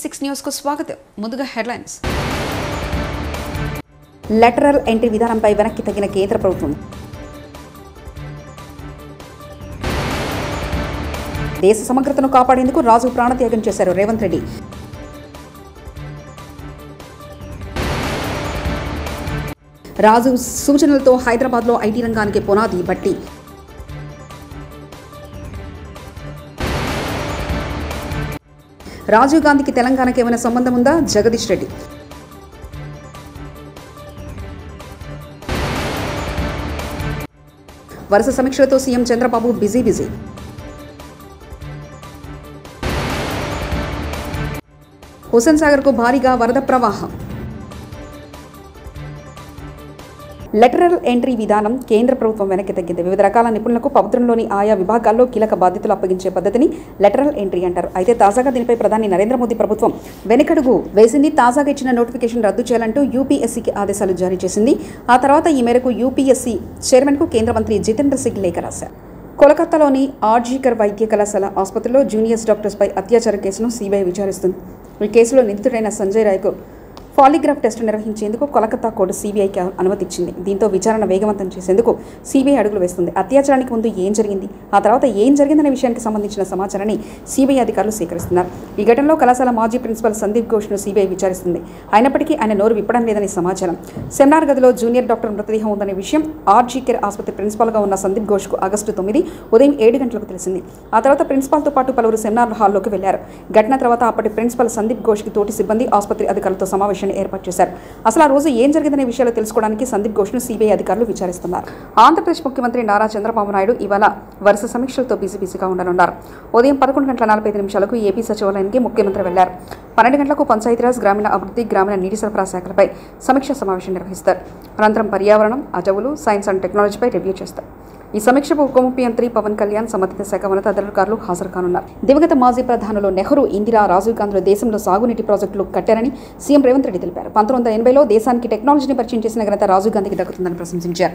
టీవీ6 news కు స్వాగతం. ముందుగా హెడ్లైన్స్. లెటరల్ ఎంట్రీ విధానంపై వెనక్కి తగ్గిన కేంద్ర ప్రభుత్వం. దేశ సమగ్రతను కాపాడేందుకు రాజు ప్రాణత్యాగం చేశారు రేవంత్ రెడ్డి. రాజు సూచనలతో హైదరాబాద్లో ఐటీ రంగానికి పునాది బట్టి. రాజీవ్ గాంధీకి తెలంగాణకి ఏమైనా సంబంధం ఉందా? జగదీష్ రెడ్డి. వరుస సమీక్షలతో సీఎం చంద్రబాబు బిజీ. హుస్సేన్ సాగర్కు భారీగా వరద ప్రవాహం. లెటరల్ ఎంట్రీ విధానం కేంద్ర ప్రభుత్వం వెనక్కి తగ్గింది. వివిధ రకాల నిపుణులకు ప్రభుత్వంలోని ఆయా విభాగాల్లో కీలక బాధ్యతలు అప్పగించే పద్ధతిని లెటరల్ ఎంట్రీ అంటారు. అయితే తాజాగా దీనిపై ప్రధాని నరేంద్ర మోదీ ప్రభుత్వం వెనకడుగు వేసింది. తాజాగా ఇచ్చిన నోటిఫికేషన్ రద్దు చేయాలంటూ యూపీఎస్సీకి ఆదేశాలు జారీ చేసింది. ఆ తర్వాత ఈ మేరకు యూపీఎస్సీ చైర్మన్కు కేంద్ర మంత్రి జితేంద్ర సింగ్ లేఖ రాశారు. కోలకత్తాలోని ఆర్జీకర్ వైద్య కళాశాల ఆసుపత్రిలో జూనియర్ డాక్టర్స్పై అత్యాచార కేసును సీబీఐ విచారిస్తుంది. ఈ కేసులో నిందితుడైన సంజయ్ రాయ్కు పాలిగ్రాఫ్ టెస్టు నిర్వహించేందుకు కోలకత్తా కోర్టు సీబీఐకి అనుమతిచ్చింది. దీంతో విచారణ వేగవంతం చేసేందుకు సీబీఐ అడుగులు వేస్తుంది. అత్యాచారానికి ముందు ఏం జరిగింది, ఆ తర్వాత ఏం జరిగిందనే విషయానికి సంబంధించిన సమాచారాన్ని సీబీఐ అధికారులు సేకరిస్తున్నారు. ఈ ఘటనలో కళాశాల మాజీ ప్రిన్సిపల్ సందీప్ ఘోష్ను సీబీఐ విచారిస్తుంది. అయినప్పటికీ ఆయన నోరు విప్పడం లేదని సమాచారం. సెమినార్ గదిలో జూనియర్ డాక్టర్ మృతదేహం ఉందనే విషయం ఆర్జీకేర్ ఆసుపత్రి ప్రిన్సిపాల్గా ఉన్న సందీప్ ఘోష్కు ఆగస్టు 9 ఉదయం 7 గంటలకు తెలిసింది. ఆ తర్వాత ప్రిన్సిపాల్తో పాటు పలువురు సెమినార్ హాల్లోకి వెళ్లారు. ఘటన తర్వాత అప్పటి ప్రిన్సిపల్ సందీప్ ఘోష్కి తోటి సిబ్బంది ఆసుపత్రి అధికారులతో సమావేశాన్ని ఏర్పాటు చేశారు. అసలు ఆ రోజు ఏం జరిగిందనే విషయాలు తెలుసుకోవడానికి సందీప్ ఘోష్ను సీబీఐ అధికారులు విచారిస్తున్నారు. ఆంధ్రప్రదేశ్ ముఖ్యమంత్రి నారా చంద్రబాబు నాయుడు ఇవాళ వరుస సమీక్షలతో బిజీగా ఉండనున్నారు. ఉదయం 11:45 ఏపీ సచివాలయానికి ముఖ్యమంత్రి వెళ్లారు. 12 గంటలకు పంచాయతీరాజ్, గ్రామీణ అభివృద్ధి, గ్రామీణ నీటి సరఫరా శాఖలపై సమీక్ష సమావేశం నిర్వహిస్తారు. అనంతరం పర్యావరణం, అటవులు, సైన్స్ అండ్ టెక్నాలజీపై రివ్యూ చేస్తారు. ఈ సమీక్షకు ఉప ముఖ్యమంత్రి పవన్ కళ్యాణ్, సంబంధిత శాఖ ఉన్నతాధికారులు హాజరు కానున్నారు. దివంగత మాజీ ప్రధానులు నెహ్రూ, ఇందిరా, రాజీవ్ గాంధీలు దేశంలో సాగునీటి ప్రాజెక్టులు కట్టారని సీఎం రేవంత్ రెడ్డి తెలిపారు. 1980లో దేశానికి టెక్నాలజీని పరిచయం చేసిన ఘనత రాజీవ్ గాంధీకి దక్కుతుందని ప్రశంసించారు.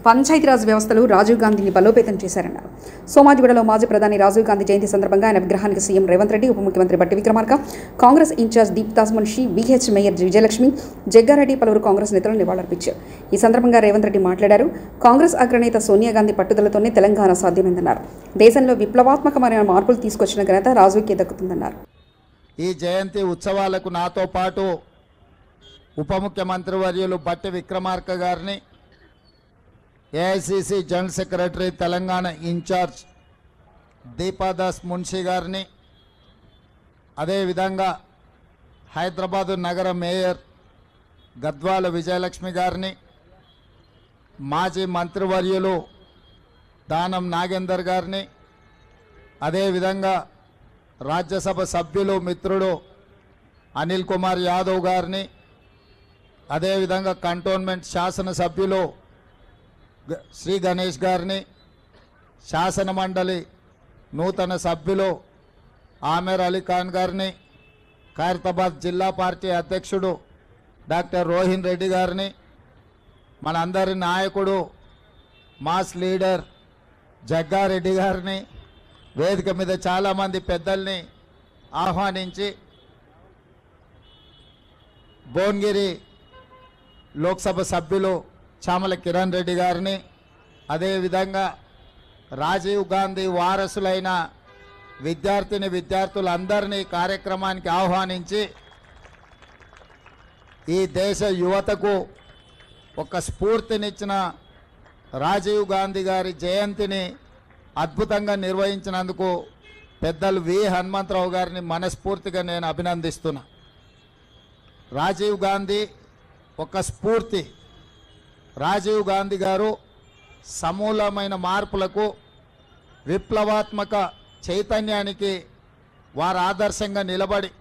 పంచాయతీరాజ్ వ్యవస్థలు రాజీవ్ గాంధీని బలోపేతం చేశారన్నారు. సోమాజిగూడలో మాజీ ప్రధాని రాజీవ్ గాంధీ జయంతి సందర్భంగా ఆయన విగ్రహానికి సీఎం రేవంత్ రెడ్డి, ఉప ముఖ్యమంత్రి Bhatti Vikramarka, Congress incharge Deepdas Munshi, VH mayor Vijayalakshmi, Jaggareddy, పలువురు కాంగ్రెస్ నేతలు నివాళులర్పించారు. ఈ సందర్భంగా రేవంత్ రెడ్డి మాట్లాడారు. కాంగ్రెస్ అగ్రనేత సోనియా గాంధీ పట్టుదలతోనే తెలంగాణ సాధ్యమైందన్నారు. దేశంలో విప్లవాత్మకమైన మార్పులు తీసుకొచ్చిన ఘనత రాజుకే దక్కుతుందన్నారు. ఈ జయంతి ఉత్సవాలకు నాతో పాటు ఉప ముఖ్యమంత్రి వర్యులు బట్టి విక్రమార్క గారిని, AICC general secretary Telangana incharge Deepadas Munshi గారిని, అదేవిధంగా హైదరాబాదు నగర మేయర్ గద్వాల విజయలక్ష్మి గారిని, మాజీ మంత్రివర్యులు దానం నాగేందర్ గారిని, అదేవిధంగా రాజ్యసభ సభ్యులు మిత్రుడు అనిల్ కుమార్ యాదవ్ గారిని, అదేవిధంగా కంటోన్మెంట్ శాసనసభ్యులు శ్రీ గణేష్ గారిని, శాసన మండలి నూతన సభ్యులు ఆమెర్ అలీ ఖాన్ గారిని, ఖైరతాబాద్ జిల్లా పార్టీ అధ్యక్షుడు డాక్టర్ రోహిన్ రెడ్డి గారిని, మనందరి నాయకుడు మాస్ లీడర్ జగ్గారెడ్డి గారిని, వేదిక మీద చాలామంది పెద్దల్ని ఆహ్వానించి భువనగిరి లోక్సభ సభ్యులు చామల కిరణ్ రెడ్డి గారిని, అదేవిధంగా రాజీవ్ గాంధీ వారసులైన విద్యార్థులందరినీ కార్యక్రమానికి ఆహ్వానించి ఈ దేశ యువతకు ఒక స్ఫూర్తినిచ్చిన రాజీవ్ గాంధీ గారి జయంతిని అద్భుతంగా నిర్వహించినందుకు పెద్దలు వి హనుమంతరావు గారిని మనస్ఫూర్తిగా నేను అభినందిస్తున్నా. రాజీవ్ గాంధీ ఒక స్ఫూర్తి. రాజీవ్ గాంధీ గారు సమూలమైన మార్పులకు, విప్లవాత్మక చైతన్యానికి వారు ఆదర్శంగా నిలబడి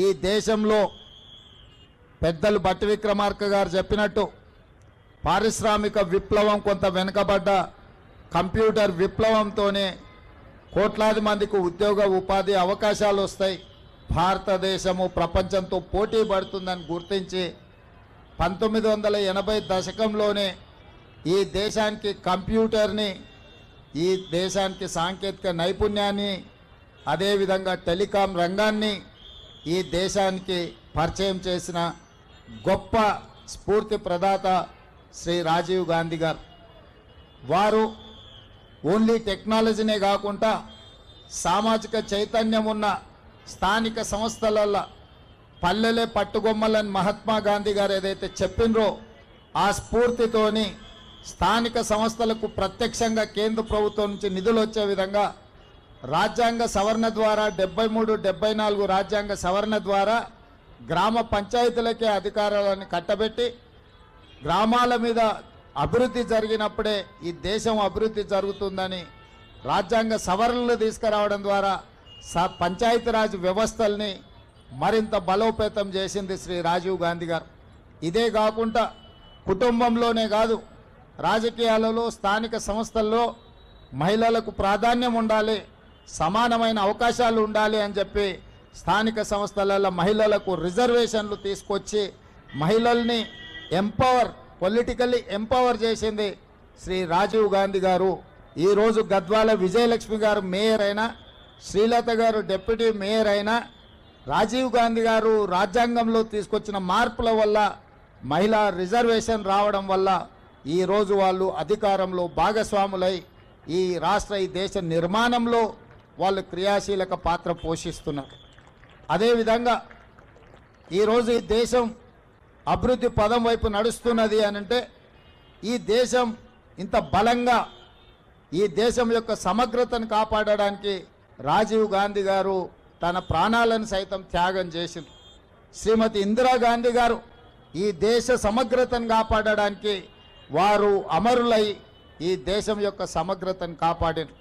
ఈ దేశంలో పెద్దలు బట్టి విక్రమార్క గారు చెప్పినట్టు పారిశ్రామిక విప్లవం కొంత వెనుకబడ్డ కంప్యూటర్ విప్లవంతోనే కోట్లాది మందికి ఉద్యోగ ఉపాధి అవకాశాలు వస్తాయి, భారతదేశము ప్రపంచంతో పోటీ పడుతుందని గుర్తించి 1980 దశకంలోనే ఈ దేశానికి కంప్యూటర్ని, ఈ దేశానికి సాంకేతిక నైపుణ్యాన్ని, అదేవిధంగా టెలికాం రంగాన్ని ఈ దేశానికి పరిచయం చేసిన గొప్ప స్ఫూర్తి ప్రదాత శ్రీ రాజీవ్ గాంధీ గారు. వారు ఓన్లీ టెక్నాలజీనే కాకుండా సామాజిక చైతన్యం ఉన్న స్థానిక సంస్థలలో పల్లెలే పట్టుగొమ్మలని మహాత్మా గాంధీ గారు ఏదైతే చెప్పినరో ఆ స్ఫూర్తితోని స్థానిక సంస్థలకు ప్రత్యక్షంగా కేంద్ర ప్రభుత్వం నుంచి నిధులు వచ్చే విధంగా రాజ్యాంగ సవరణ ద్వారా 73, 74 రాజ్యాంగ సవరణ ద్వారా గ్రామ పంచాయతీలకే అధికారాలను కట్టబెట్టి గ్రామాల మీద అభివృద్ధి జరిగినప్పుడే ఈ దేశం అభివృద్ధి జరుగుతుందని రాజ్యాంగ సవరణలు తీసుకురావడం ద్వారా పంచాయతీరాజ్ వ్యవస్థల్ని మరింత బలోపేతం చేసింది శ్రీ రాజీవ్ గాంధీ గారు. ఇదే కాకుండా కుటుంబంలోనే కాదు, రాజకీయాలలో స్థానిక సంస్థల్లో మహిళలకు ప్రాధాన్యం ఉండాలి, సమానమైన అవకాశాలు ఉండాలి అని చెప్పి స్థానిక సంస్థలలో మహిళలకు రిజర్వేషన్లు తీసుకొచ్చి మహిళల్ని పొలిటికల్లీ ఎంపవర్ చేసింది శ్రీ రాజీవ్ గాంధీ గారు. ఈరోజు గద్వాల విజయలక్ష్మి గారు మేయర్ అయినా, శ్రీలత గారు డిప్యూటీ మేయర్ అయినా, రాజీవ్ గాంధీ గారు రాజ్యాంగంలో తీసుకొచ్చిన మార్పుల వల్ల మహిళా రిజర్వేషన్ రావడం వల్ల ఈరోజు వాళ్ళు అధికారంలో భాగస్వాములై ఈ దేశ నిర్మాణంలో వాళ్ళు క్రియాశీలక పాత్ర పోషిస్తున్నారు. అదేవిధంగా ఈరోజు ఈ దేశం అభివృద్ధి పదం వైపు నడుస్తున్నది అనంటే ఈ దేశం ఇంత బలంగా ఈ దేశం యొక్క సమగ్రతను కాపాడడానికి రాజీవ్ గాంధీ గారు తన ప్రాణాలను సైతం త్యాగం చేసింది. శ్రీమతి ఇందిరాగాంధీ గారు ఈ దేశ సమగ్రతను కాపాడడానికి వారు అమరులై ఈ దేశం యొక్క సమగ్రతను కాపాడారు.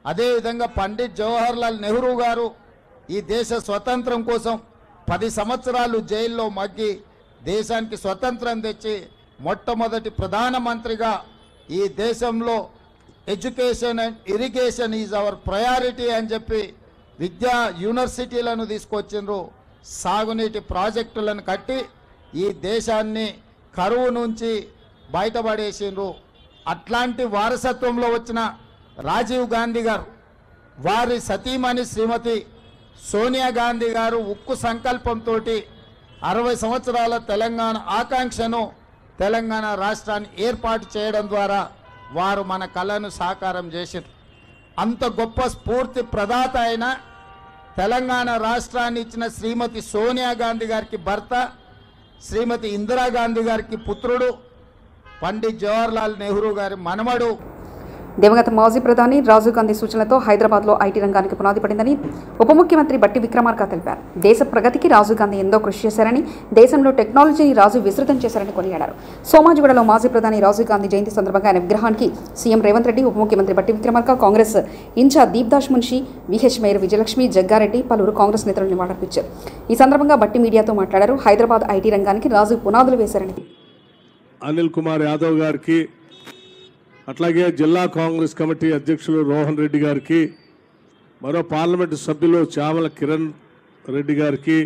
అదేవిధంగా పండిట్ జవహర్లాల్ నెహ్రూ గారు ఈ దేశ స్వతంత్రం కోసం 10 సంవత్సరాలు జైల్లో మగ్గి దేశానికి స్వతంత్రం తెచ్చి మొట్టమొదటి ప్రధానమంత్రిగా ఈ దేశంలో education and irrigation is our priority అని చెప్పి విద్యా యూనివర్సిటీలను తీసుకొచ్చిండ్రు, సాగునీటి ప్రాజెక్టులను కట్టి ఈ దేశాన్ని కరువు నుంచి బయటపడేసిండ్రు. అట్లాంటి వారసత్వంలో వచ్చిన రాజీవ్ గాంధీ గారు వారి సతీమణి శ్రీమతి సోనియా గాంధీ గారు ఉక్కు సంకల్పంతో 60 సంవత్సరాల తెలంగాణ ఆకాంక్షను తెలంగాణ రాష్ట్రాన్ని ఏర్పాటు చేయడం ద్వారా వారు మన కళను సాకారం చేశారు. అంత గొప్ప స్ఫూర్తి ప్రదాత అయిన తెలంగాణ రాష్ట్రాన్ని ఇచ్చిన శ్రీమతి సోనియా గాంధీ గారికి భర్త, శ్రీమతి ఇందిరాగాంధీ గారికి పుత్రుడు, పండిట్ జవహర్లాల్ నెహ్రూ గారి మనమడు. దివంగత మాజీ ప్రధాని రాజీవ్ గాంధీ సూచనలతో హైదరాబాద్లో ఐటీ రంగానికి పునాది పడిందని ఉప ముఖ్యమంత్రి బట్టి విక్రమార్క తెలిపారు. దేశ ప్రగతికి రాజీవ్ గాంధీ ఎంతో కృషి చేశారని, దేశంలో టెక్నాలజీని రాజీవ్ విస్తృతం చేశారని కొనియాడారు. సోమాజిగూడలో మాజీ ప్రధాని రాజీవ్ గాంధీ జయంతి సందర్భంగా ఆయన విగ్రహానికి సీఎం రేవంత్ రెడ్డి, ఉప ముఖ్యమంత్రి Bhatti Vikramarka, Congress incharge Deepdas Munshi, VH mayor Vijayalakshmi, Jaggareddy, పలువురు కాంగ్రెస్ నేతలు నివాళులర్పించారు. ఈ సందర్భంగా బట్టి మీడియాతో మాట్లాడారు. హైదరాబాద్ ఐటీ రంగానికి రాజీవ్ పునాదులు వేశారని. అనిల్ కుమార్ యాదవ్ గారికి, అట్లాగే జిల్లా కాంగ్రెస్ కమిటీ అధ్యక్షులు రోహన్ రెడ్డి గారికి, మరో పార్లమెంటు సభ్యులు చామల కిరణ్ రెడ్డి గారికి,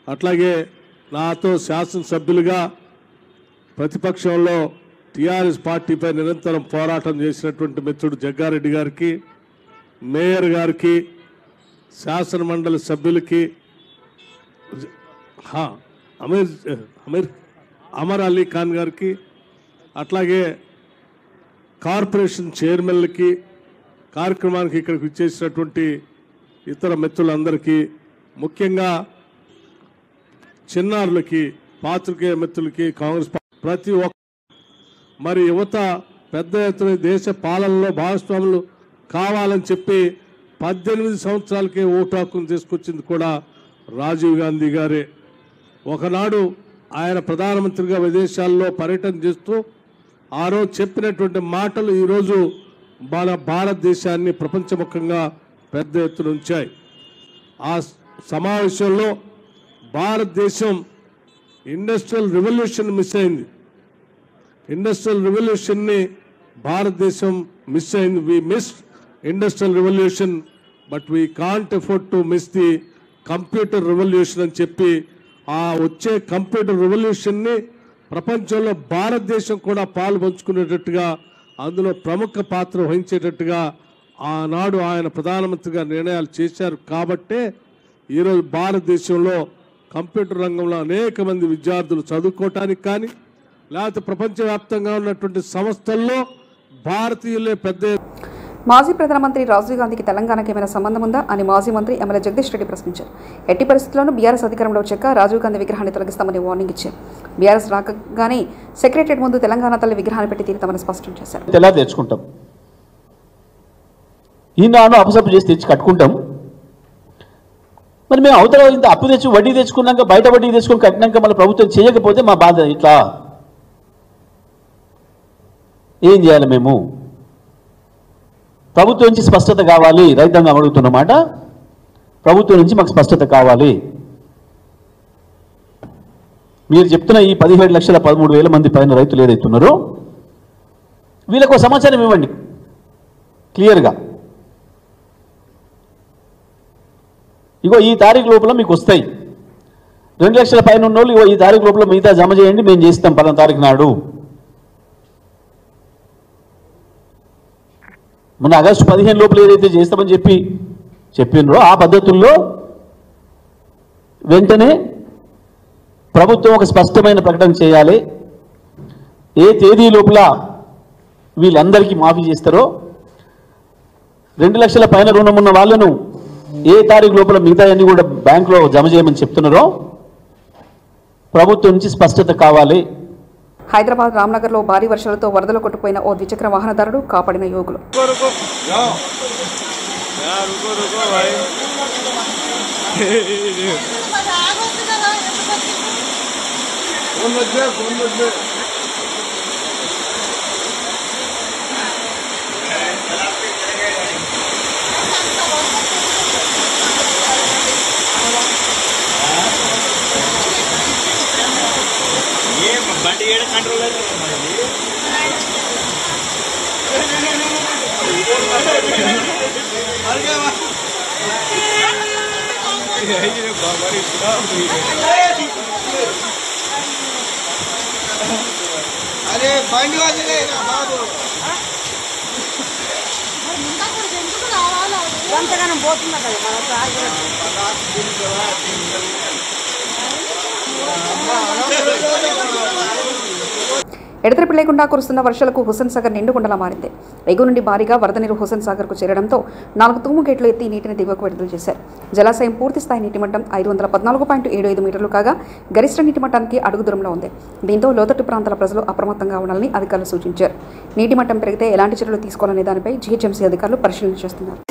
అట్లాగే నాతో శాసనసభ్యులుగా ప్రతిపక్షంలో టీఆర్ఎస్ పార్టీపై నిరంతరం పోరాటం చేసినటువంటి మిత్రుడు జగ్గారెడ్డి గారికి, మేయర్ గారికి, శాసన మండలి సభ్యులకి, అమర్ అలీ ఖాన్ గారికి, అట్లాగే కార్పొరేషన్ చైర్మన్లకి, కార్యక్రమానికి ఇక్కడికి ఇచ్చేసినటువంటి ఇతర మిత్రులందరికీ, ముఖ్యంగా చిన్నారులకి, పాత్రికేయ మిత్రులకి, కాంగ్రెస్ ప్రతి ఒక్క మరి యువత పెద్ద ఎత్తున దేశ పాలనలో భాగస్వాములు కావాలని చెప్పి 18 సంవత్సరాలకే ఓటు హక్కును తీసుకొచ్చింది కూడా రాజీవ్ గాంధీ గారే. ఒకనాడు ఆయన ప్రధానమంత్రిగా విదేశాల్లో పర్యటన చేస్తూ ఆ రోజు చెప్పినటువంటి మాటలు ఈరోజు మన భారతదేశాన్ని ప్రపంచముఖంగా పెద్ద ఎత్తున ఉంచాయి. ఆ సమావేశంలో భారతదేశం ఇండస్ట్రియల్ రెవల్యూషన్ మిస్ అయింది. ఇండస్ట్రియల్ రెవల్యూషన్ని భారతదేశం మిస్ అయింది. We miss industrial revolution but we can't afford to miss the computer revolution అని చెప్పి ఆ వచ్చే కంప్యూటర్ రెవల్యూషన్ని ప్రపంచంలో భారతదేశం కూడా పాలు పంచుకునేటట్టుగా, అందులో ప్రముఖ పాత్ర వహించేటట్టుగా ఆనాడు ఆయన ప్రధానమంత్రిగా నిర్ణయాలు చేశారు. కాబట్టే ఈరోజు భారతదేశంలో కంప్యూటర్ రంగంలో అనేక మంది విద్యార్థులు చదువుకోవటానికి కానీ లేకపోతే ప్రపంచవ్యాప్తంగా ఉన్నటువంటి సంస్థల్లో భారతీయులే పెద్ద. మాజీ ప్రధానమంత్రి రాజీవ్ గాంధీకి తెలంగాణకి ఏమైనా సంబంధం ఉందా అని మాజీ మంత్రి ఎమ్మెల్యే జగదీష్ రెడ్డి ప్రశ్నించారు. ఎట్టి పరిస్థితుల్లోనూ బీఆర్ఎస్ అధికారంలో వచ్చాక రాజీవ్ గాంధీ విగ్రహాన్ని తొలగిస్తామని వార్నింగ్ ఇచ్చారు. బీఆర్ఎస్ రాగానే సెక్రటరియట్ ముందు తెలంగాణ తల్లి విగ్రహాన్ని పెట్టి తీరుతామని స్పష్టం చేశారు. ఎలా తెచ్చుకుంటాం, ఈనాడు అపసప్పు చేసి తెచ్చి కట్టుకుంటాం. మరి మేము అవతల ఇంత అప్పు తెచ్చి వడ్డీ తెచ్చుకున్నాక బయట వడ్డీ తెచ్చుకొని కట్టినాక మళ్ళీ ప్రభుత్వం చేయకపోతే మా బాధ. ఇట్లా ఏం చేయాలి? మేము ప్రభుత్వం నుంచి స్పష్టత కావాలి. రైతాంగం అడుగుతున్నమాట, ప్రభుత్వం నుంచి మాకు స్పష్టత కావాలి. మీరు చెప్తున్న ఈ 17,13,000 మంది పైన రైతులు ఏదైతున్నారో వీళ్ళకు సమాచారం ఇవ్వండి క్లియర్గా. ఇగో ఈ తారీఖు లోపల మీకు వస్తాయి. 2 లక్షల పైన ఉన్న వాళ్ళు ఇగో ఈ తారీఖు లోపల మిగతా జమ చేయండి, మేము చేస్తాం 10వ తారీఖు నాడు. మొన్న ఆగస్టు 15 లోపల ఏదైతే చేస్తామని చెప్పినరో ఆ పద్ధతుల్లో వెంటనే ప్రభుత్వం ఒక స్పష్టమైన ప్రకటన చేయాలి. ఏ తేదీ లోపల వీళ్ళందరికీ మాఫీ చేస్తారో, 2 లక్షల పైన రుణం ఉన్న వాళ్ళను ఏ తారీఖు లోపల మిగతా అన్ని కూడా బ్యాంకులో జమ చేయమని చెప్తున్నారో ప్రభుత్వం నుంచి స్పష్టత కావాలి. హైదరాబాద్ రామ్నగర్లో భారీ వర్షాలతో వరదలు కొట్టుపోయిన ఓ ద్విచక్ర వాహనదారుడు కాపాడిన యువకులు. अरे బండి వదిలేరా బాబు, ఎంతగానో పోతున్నా కదా ఎడతెరిపి లేకుండా కురుస్తున్న వర్షాలకు హుస్సేన్ సాగర్ నిండుకుండలా మారింది. ఎగువ నుండి భారీగా వరద నీరు హుస్సేన్ సాగర్కు చేరడంతో 4 తూము గేట్లు ఎత్తి నీటిని దిగువకు విడుదల చేశారు. జలాశయం పూర్తి స్థాయి నీటి మట్టం 514.75 మీటర్లు కాగా గరిష్ట నీటి మట్టానికి అడుగు దూరంలో ఉంది. దీంతో లోతట్టు ప్రాంతాల ప్రజలు అప్రమత్తంగా ఉండాలని అధికారులు సూచించారు. నీటి మట్టం పెరిగితే ఎలాంటి చర్యలు తీసుకోవాలనే దానిపై జీహెచ్ఎంసీ అధికారులు పరిశీలన చేస్తున్నారు.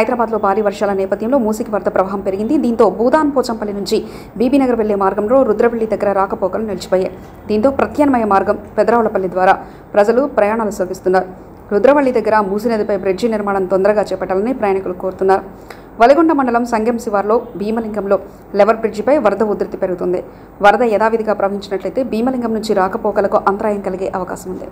హైదరాబాద్లో భారీ వర్షాల నేపథ్యంలో మూసికి వరద ప్రవాహం పెరిగింది. దీంతో భూదాన్ పోచంపల్లి నుంచి బీబీనగర్ వెళ్లే మార్గంలో రుద్రవెల్లి దగ్గర రాకపోకలు నిలిచిపోయాయి. దీంతో ప్రత్యామ్నాయ మార్గం పెదరావులపల్లి ద్వారా ప్రజలు ప్రయాణాలు సాగిస్తున్నారు. రుద్రవల్లి దగ్గర మూసినదిపై బ్రిడ్జి నిర్మాణం తొందరగా చేపట్టాలని ప్రయాణికులు కోరుతున్నారు. వలిగొండ మండలం సంగెం శివార్లో భీమలింగంలో లెవర్ బ్రిడ్జిపై వరద ఉధృతి పెరుగుతుంది. వరద యథావిధిగా ప్రవహించినట్లయితే భీమలింగం నుంచి రాకపోకలకు అంతరాయం కలిగే అవకాశం ఉంది.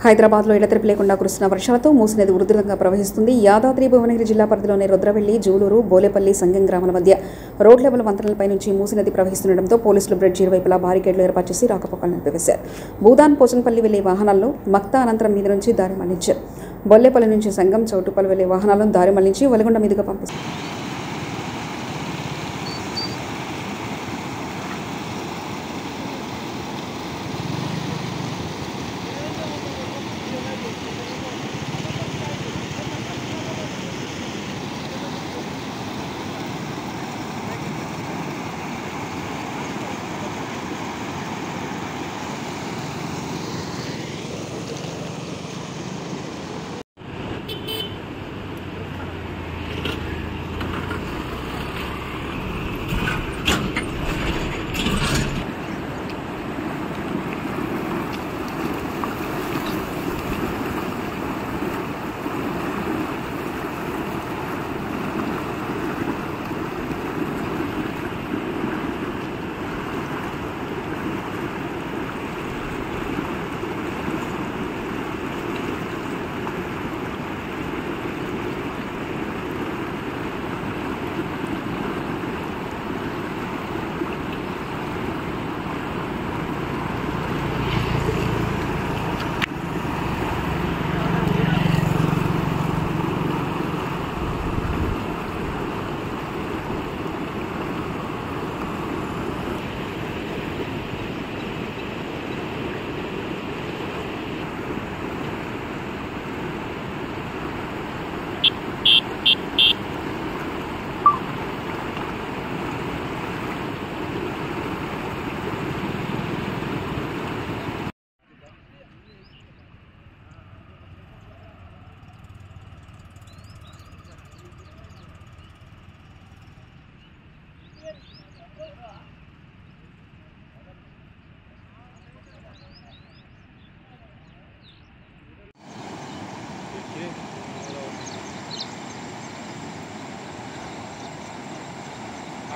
హైదరాబాద్లో ఎడతెరిపి లేకుండా కురుస్తున్న వర్షాలతో మూసినది ఉధృతంగా ప్రవహిస్తుంది. యాదాద్రి భువనగిరి జిల్లా పరిధిలోని రుద్రవెల్లి, జూలూరు, బోలేపల్లి, సంగం గ్రామాల మధ్య రోడ్ లెవెల్ వంతెనలపై నుంచి మూసినది ప్రవహిస్తుండటంతో పోలీసులు బ్రిడ్జి ఇరువైపులా బారికేడ్లు ఏర్పాటు చేసి రాకపోకలు నిలిపివేశారు. భూదాన్ పోచంపల్లి వెళ్లే వాహనాలను మక్తా అనంతరం మీద నుంచి దారి మళ్లించారు. బొల్లేపల్లి నుంచి సంగం, చౌటుపల్లి వెళ్లే వాహనాలను దారి మళ్లించి వలిగొండ మీదుగా పంపిస్తారు.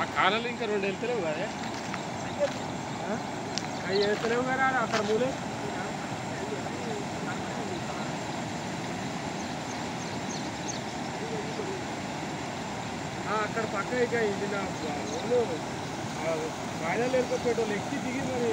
ఆ కాలంలో ఇంకా 2 వెళ్తలేవు కదా, అవి వెళ్తలేవు కదా అక్కడ మూలే అక్కడ పక్క ఇక ఇది నా వాళ్ళు వాయిదాలు వెళ్ళిపోయేటోళ్ళు ఎక్కి దిగి మరి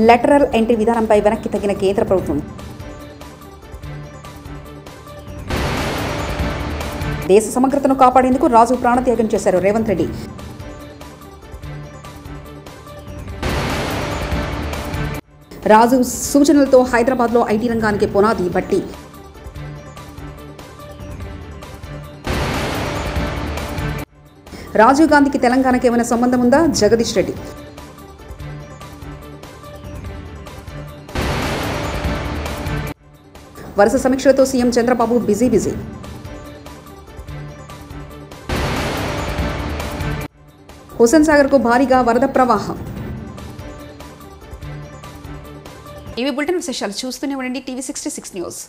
లెటరల్ ఎంట్రీ విధానంపై వెనక్కి తగ్గిన కేంద్ర ప్రభుత్వం. దేశ సమగ్రతను కాపాడేందుకు రాజు ప్రాణత్యాగం చేశారు రేవంత్ రెడ్డి. రాజు సూచనలతో హైదరాబాద్లో ఐటీ రంగానికి పునాది బట్టి. రాజీవ్ గాంధీకి తెలంగాణకి ఏమైనా సంబంధం ఉందా? జగదీష్ రెడ్డి. వరుస సమీక్షలతో సీఎం చంద్రబాబు బిజీ. హుస్సేన్ సాగర్కు భారీగా వరద ప్రవాహం. ఇవి బులెటిన్ విశేషాలు. చూస్తూనే ఉండండి టీవీ 66 న్యూస్.